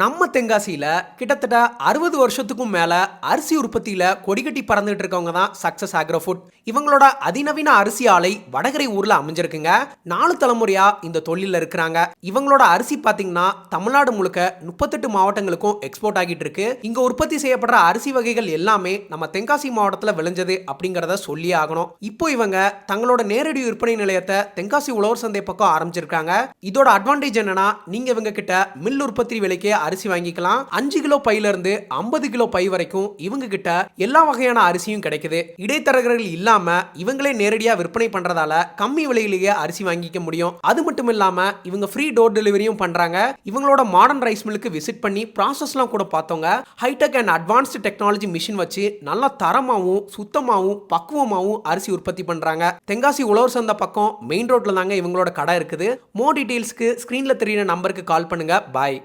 நம்ம தென்காசியில கிட்டத்தட்ட 60 வருஷத்துக்கும் மேல அரிசி உற்பத்தியில கொடிகட்டி பறந்துட்டு இருக்கவங்க தான் சக்சஸ் ஆக்ரோ ஃபுட். இவங்களோட அதிநவீன அரிசி ஆலை வடகரை ஊர்ல அமைஞ்சிருக்குங்க. 4 தலைமுறையா இந்த தொழில இருக்கிறாங்க. இவங்களோட அரிசி பாத்தீங்கன்னா தமிழ்நாடு முழுக்க 38 மாவட்டங்களுக்கும் எக்ஸ்போர்ட் ஆகிட்டு இருக்கு. இங்க உற்பத்தி செய்யப்படுற அரிசி வகைகள் எல்லாமே நம்ம தென்காசி மாவட்டத்துல விளைஞ்சது அப்படிங்கறத சொல்லியே ஆகணும். இப்போ இவங்க தங்களோட நேரடி விற்பனை நிலையத்தை தென்காசி உழவர் சந்தை பக்கம் ஆரம்பிச்சிருக்காங்க. இதோட அட்வான்டேஜ் என்னன்னா, நீங்க இவங்க கிட்ட மில் உற்பத்தி விலைக்கு அரிசி வாங்கிக்கலாம். 5 கிலோ பையில இருந்து 50 கிலோ பை வரைக்கும் இவங்க கிட்ட எல்லா வகையான அரிசியும் கிடைக்குது. இடைத்தரகர்கள் இல்லாம இவங்களே நேரடியா விற்பனை பண்றதால கம்மி விலையிலேயே அரிசி வாங்கிக்க முடியும். அது மட்டும் இல்லாம இவங்க ஃப்ரீ டோர் டெலிவரியும் பண்றாங்க. இவங்களோட மாடர்ன் ரைஸ் மில்லுக்கு விசிட் பண்ணி ப்ராசஸ்லாம் கூட பார்த்தோங்க. High tech and advanced technology machine வச்சு நல்லா தரமாவும் சுத்தமாவும் பக்குவமாவும் அரிசி உற்பத்தி பண்றாங்க. தென்காசி உழவர் சந்தை பக்கம் மெயின் ரோட்ல தாங்க இவங்களோட கடை இருக்குது. மோர் டீடைல்ஸ்க்கு ஸ்கிரீன்ல தெரியுற நம்பருக்கு கால் பண்ணுங்க. பாய்.